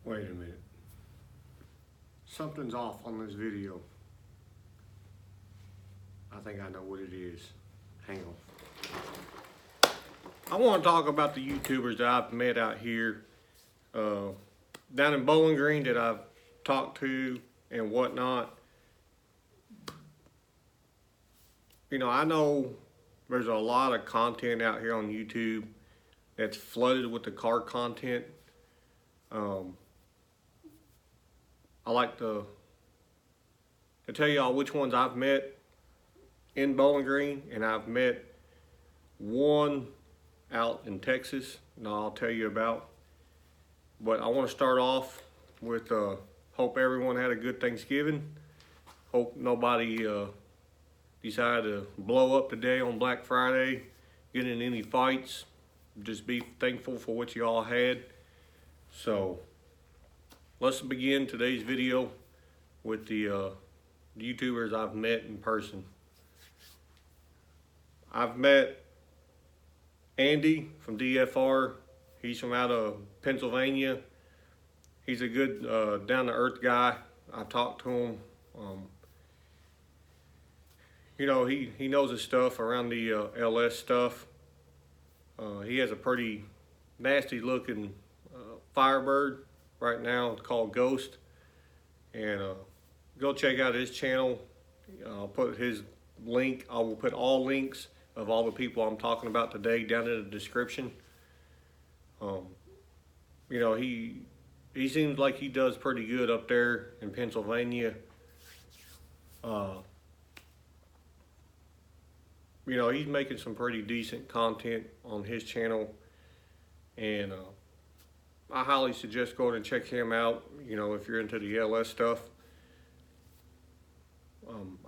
Wait a minute. Something's off on this video. I think I know what it is. Hang on. I want to talk about the YouTubers that I've met out here down in Bowling Green that I've talked to and whatnot. You know, I know there's a lot of content out here on YouTube that's flooded with the car content. I like to tell y'all which ones I've met in Bowling Green, and I've met one out in Texas, and I'll tell you about. But I want to start off with hope everyone had a good Thanksgiving. Hope nobody decided to blow up today on Black Friday, get in any fights. Just be thankful for what you all had. So let's begin today's video with the YouTubers I've met in person. I've met Andy from DFR. He's from out of Pennsylvania. He's a good down-to-earth guy. I've talked to him. You know, he knows his stuff around the LS stuff. He has a pretty nasty looking Firebird right now called Ghost. And go check out his channel. I'll put his link. I will put all links of all the people I'm talking about today down in the description. You know, he seems like he does pretty good up there in Pennsylvania. You know, he's making some pretty decent content on his channel, and I highly suggest going and check him out, you know, if you're into the LS stuff.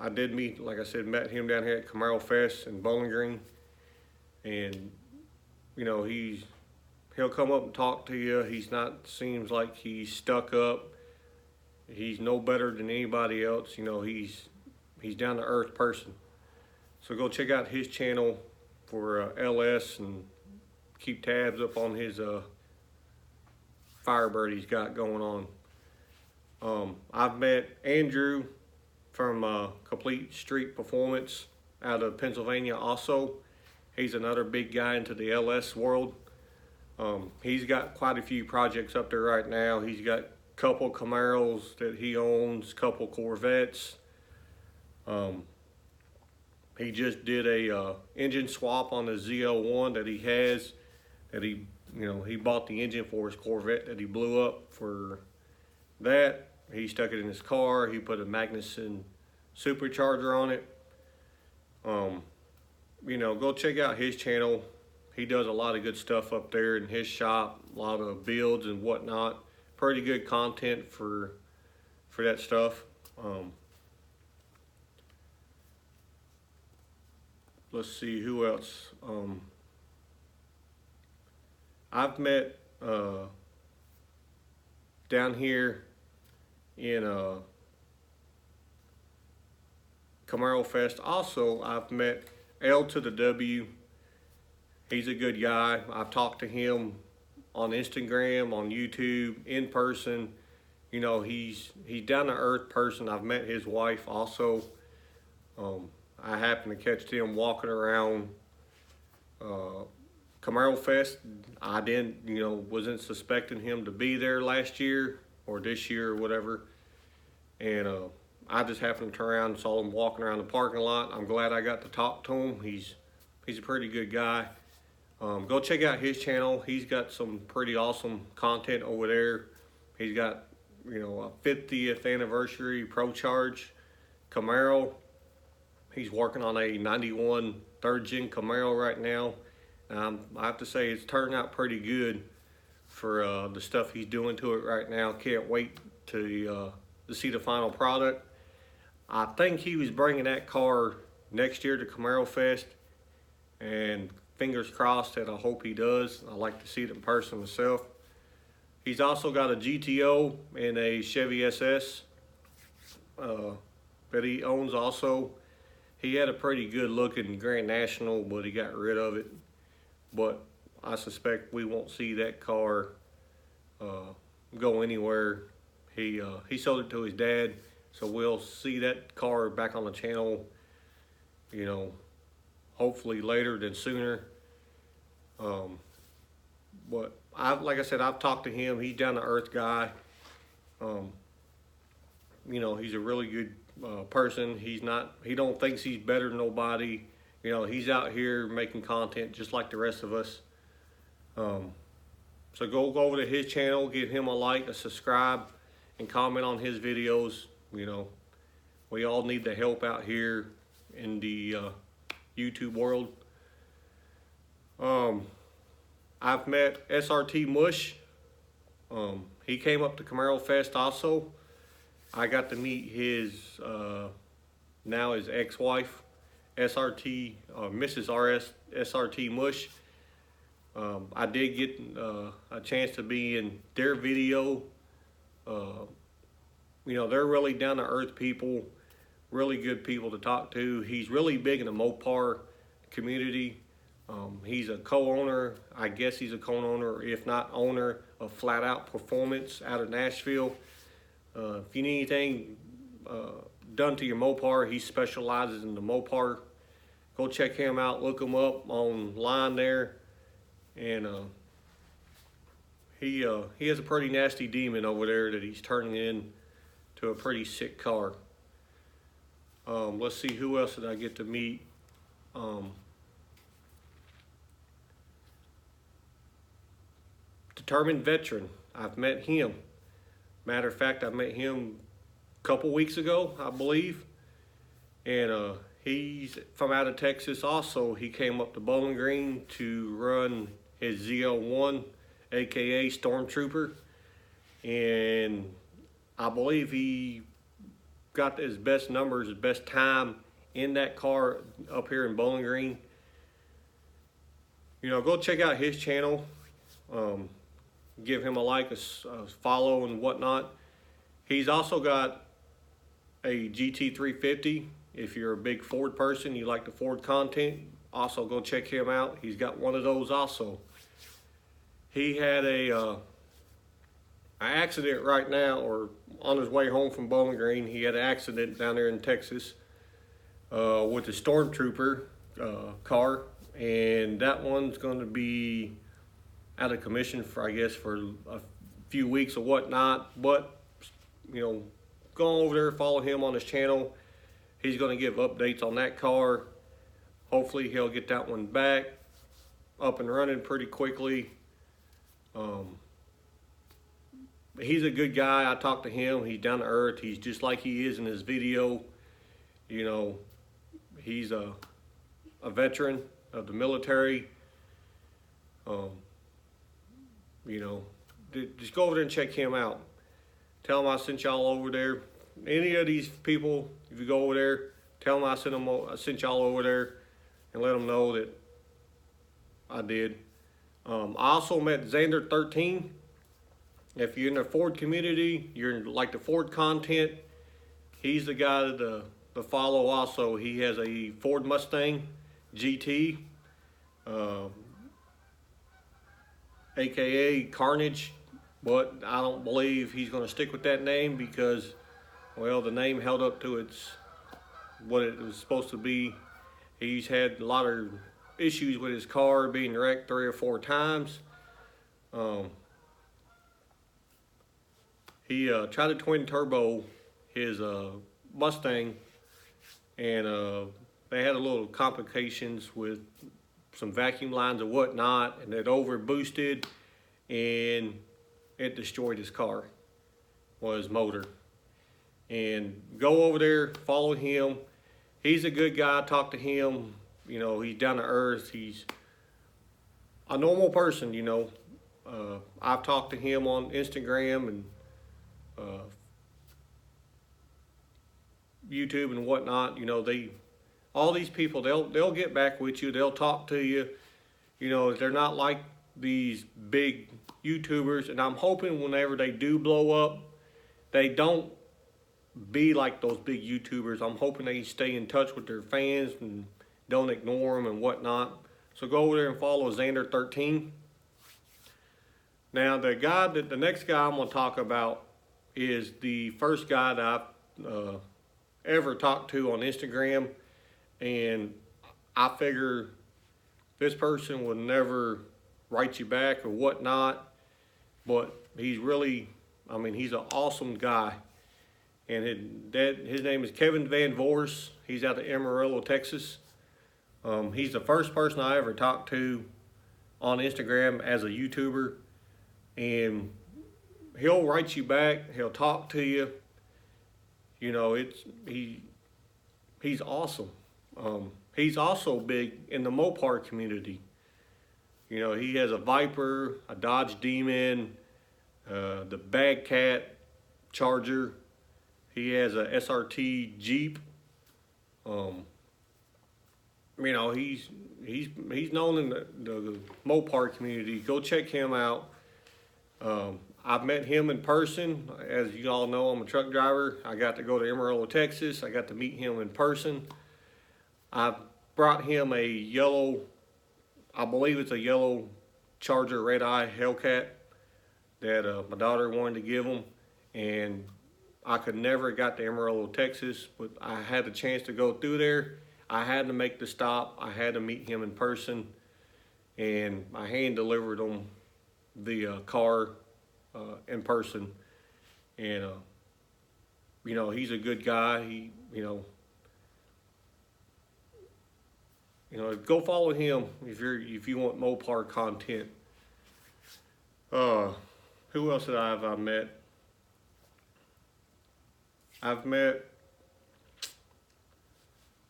I did meet, like I said, met him down here at Camaro Fest in Bowling Green, and you know, he'll come up and talk to you. Seems like he's stuck up. He's no better than anybody else. You know, he's down to earth person. So go check out his channel for LS and keep tabs up on his Firebird he's got going on. I've met Andrew from Complete Street Performance out of Pennsylvania also. He's another big guy into the LS world. He's got quite a few projects up there right now. He's got a couple Camaros that he owns, couple Corvettes. He just did a engine swap on the ZL1 that he has, that he bought the engine for his Corvette that he blew up. For that, he stuck it in his car. He put a Magnuson supercharger on it. You know, go check out his channel. He does a lot of good stuff up there in his shop, a lot of builds and whatnot. Pretty good content for that stuff. Let's see who else. I've met down here in Camaro Fest. Also, I've met L to the W. He's a good guy. I've talked to him on Instagram, on YouTube, in person. You know, he's down to earth person. I've met his wife also. I happened to catch them walking around Camaro Fest. I wasn't suspecting him to be there last year or this year or whatever. And I just happened to turn around and saw him walking around the parking lot. I'm glad I got to talk to him. He's a pretty good guy. Go check out his channel. He's got some pretty awesome content over there. He's got, you know, a 50th anniversary Pro Charge Camaro. He's working on a 91 third gen Camaro right now. I have to say it's turned out pretty good for the stuff he's doing to it right now. Can't wait to see the final product. I think he was bringing that car next year to Camaro Fest, and fingers crossed that I hope he does. I like to see it in person myself. He's also got a GTO and a Chevy SS that he owns also. He had a pretty good looking Grand National, but he got rid of it. But I suspect we won't see that car go anywhere. He sold it to his dad, so we'll see that car back on the channel, you know, hopefully later than sooner. But like I said, I've talked to him. He's down to earth guy. You know, he's a really good person. He don't think he's better than nobody. You know, he's out here making content just like the rest of us. So go over to his channel, give him a like, a subscribe, and comment on his videos. You know, we all need the help out here in the YouTube world. I've met SRT Mush. He came up to Camaro Fest also. I got to meet his now his ex-wife, Mrs. SRT Mush. I did get a chance to be in their video. You know, they're really down to earth people, really good people to talk to. He's really big in the Mopar community. He's a co-owner, I guess he's a co-owner, if not owner, of Flat Out Performance out of Nashville. If you need anything done to your Mopar, he specializes in the Mopar. Go check him out, look him up online there. And he has a pretty nasty demon over there that he's turning into a pretty sick car. Let's see, who else did I get to meet? Determined Veteran, I've met him. Matter of fact, I met him a couple weeks ago, I believe. And he's from out of Texas also. He came up to Bowling Green to run his ZL1, aka Stormtrooper. And I believe he got his best numbers, his best time in that car up here in Bowling Green. You know, go check out his channel. Give him a like, a follow, and whatnot. He's also got a GT350. If you're a big Ford person, you like the Ford content, also go check him out. He's got one of those also. He had an accident right now, or on his way home from Bowling Green. He had an accident down there in Texas with the Stormtrooper car, and that one's going to be out of commission for, I guess, for a few weeks or whatnot. But, you know, go over there, follow him on his channel. He's going to give updates on that car. Hopefully he'll get that one back up and running pretty quickly. He's a good guy. I talked to him. He's down to earth. He's just like he is in his video. You know, he's a veteran of the military. You know, just go over there and check him out. Tell him I sent y'all over there. Any of these people, if you go over there, tell them I sent y'all over there, and let them know that I did. I also met Xander 13. If you're in the Ford community, you're in, like, the Ford content, he's the guy to follow also. He has a Ford Mustang GT, aka Carnage, but I don't believe he's going to stick with that name because, well, the name held up to what it was supposed to be. He's had a lot of issues with his car being wrecked 3 or 4 times. He tried to twin turbo his Mustang, and they had a little complications with some vacuum lines and whatnot, and it over boosted and it destroyed his car, or his motor. And go over there, follow him. He's a good guy. Talk to him. You know, he's down to earth. He's a normal person, you know. I've talked to him on Instagram and YouTube and whatnot. You know, all these people, they'll get back with you. They'll talk to you. You know, they're not like these big YouTubers. And I'm hoping whenever they do blow up, they don't be like those big YouTubers. I'm hoping they stay in touch with their fans and don't ignore them and whatnot. So go over there and follow Xander 13. Now, the next guy I'm gonna talk about is the first guy that I've ever talked to on Instagram, and I figure this person will never write you back or whatnot, but he's really, I mean, he's an awesome guy. And his name is Kevin Van Vorst. He's out of Amarillo, Texas. He's the first person I ever talked to on Instagram as a YouTuber, and he'll write you back. He'll talk to you. You know, he's awesome. He's also big in the Mopar community. You know, he has a Viper, a Dodge Demon, the Bagcat Charger. He has a SRT Jeep. You know, he's known in the Mopar community. Go check him out. I've met him in person. As you all know, I'm a truck driver. I got to go to Amarillo, Texas. I got to meet him in person. I brought him a yellow, I believe it's a yellow Charger Red Eye Hellcat that my daughter wanted to give him. And I could never got to Amarillo, Texas, but I had the chance to go through there. I had to make the stop. I had to meet him in person, and I hand delivered him the car in person. And you know, he's a good guy. You know, go follow him if you want Mopar content. Who else have I met? I've met,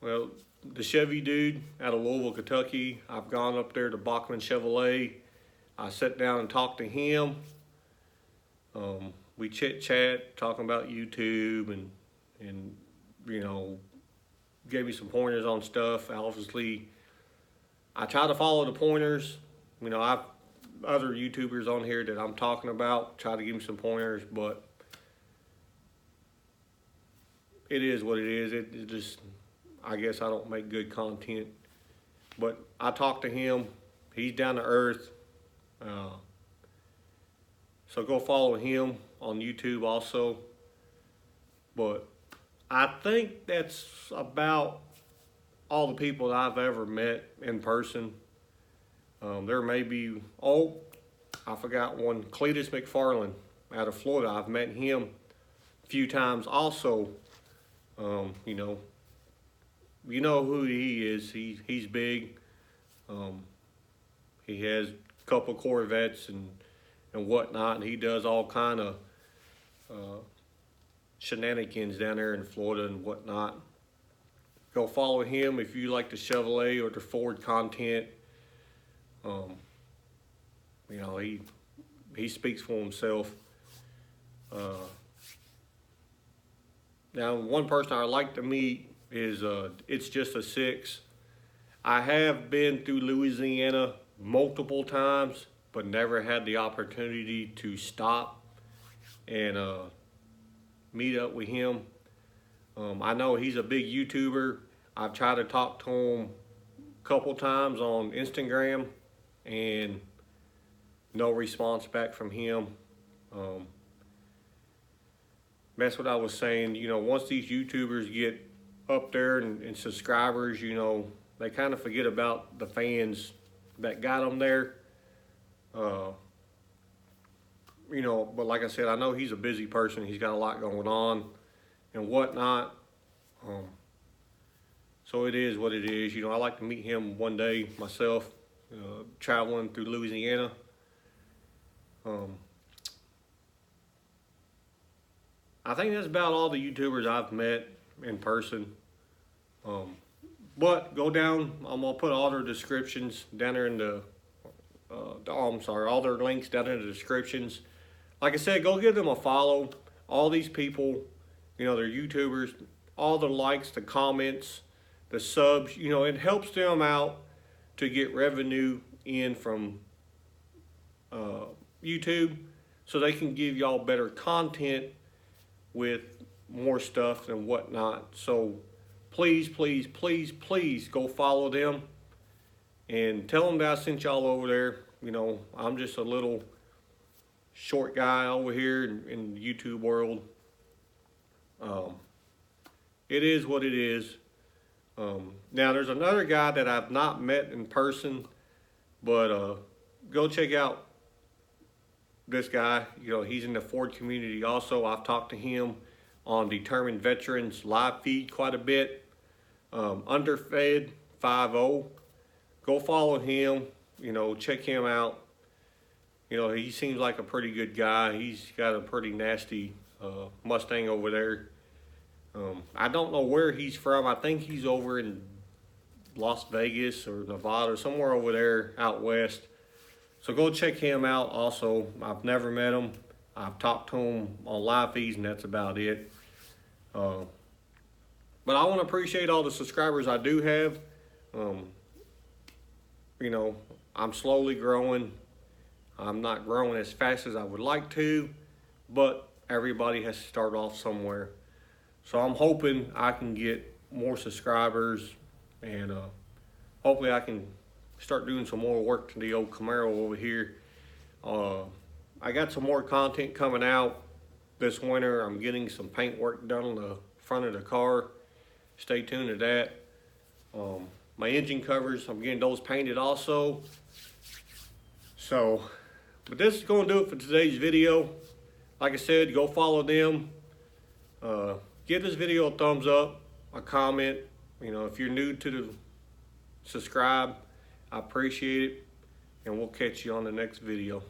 well, the Chevy dude out of Louisville, Kentucky. I've gone up there to Bachman Chevrolet. I sat down and talked to him. We chit-chat, talking about YouTube and you know, gave me some pointers on stuff. Obviously, I try to follow the pointers. You know, I've other YouTubers on here that I'm talking about, try to give me some pointers, but it is what it is. It just, I guess I don't make good content. But I talked to him. He's down to earth. So go follow him on YouTube also. But I think that's about all the people that I've ever met in person. There may be, I forgot one, Cletus McFarland out of Florida. I've met him a few times also. You know who he is. He's big. He has a couple Corvettes and whatnot, and he does all kind of shenanigans down there in Florida and whatnot. Go follow him if you like the Chevrolet or the Ford content. You know, he speaks for himself. Now, one person I'd like to meet is It's Just a Six. I have been through Louisiana multiple times, but never had the opportunity to stop and meet up with him. I know he's a big YouTuber. I've tried to talk to him a couple times on Instagram and no response back from him. That's what I was saying. You know, once these YouTubers get up there and subscribers, you know, they kind of forget about the fans that got them there. You know, but like I said, I know he's a busy person. He's got a lot going on and whatnot. So it is what it is. You know, I like to meet him one day myself, traveling through Louisiana. I think that's about all the YouTubers I've met in person. But go down, I'm gonna put all their descriptions down there in all their links down in the descriptions. Like I said, go give them a follow. All these people, you know, they're YouTubers, all the likes, the comments, the subs, you know, it helps them out to get revenue in from YouTube so they can give y'all better content with more stuff and whatnot. So please, please, please, please go follow them and tell them that I sent y'all over there. You know, I'm just a little short guy over here in the YouTube world. It is what it is. Now there's another guy that I've not met in person, but go check out this guy. You know, he's in the Ford community also. I've talked to him on Determined Veterans live feed quite a bit. Underfed 50. Go follow him. You know, check him out. You know, he seems like a pretty good guy. He's got a pretty nasty Mustang over there. I don't know where he's from. I think he's over in Las Vegas or Nevada, somewhere over there out west. So go check him out also. I've never met him. I've talked to him on live feeds, and that's about it. But I want to appreciate all the subscribers I do have. You know, I'm slowly growing. I'm not growing as fast as I would like to, but everybody has to start off somewhere. So I'm hoping I can get more subscribers, and hopefully I can start doing some more work to the old Camaro over here. I got some more content coming out this winter. I'm getting some paint work done on the front of the car. Stay tuned to that. My engine covers, I'm getting those painted also. So, but this is going to do it for today's video. Like I said, go follow them. Give this video a thumbs up, a comment. You know, if you're new to the subscribe, I appreciate it. And we'll catch you on the next video.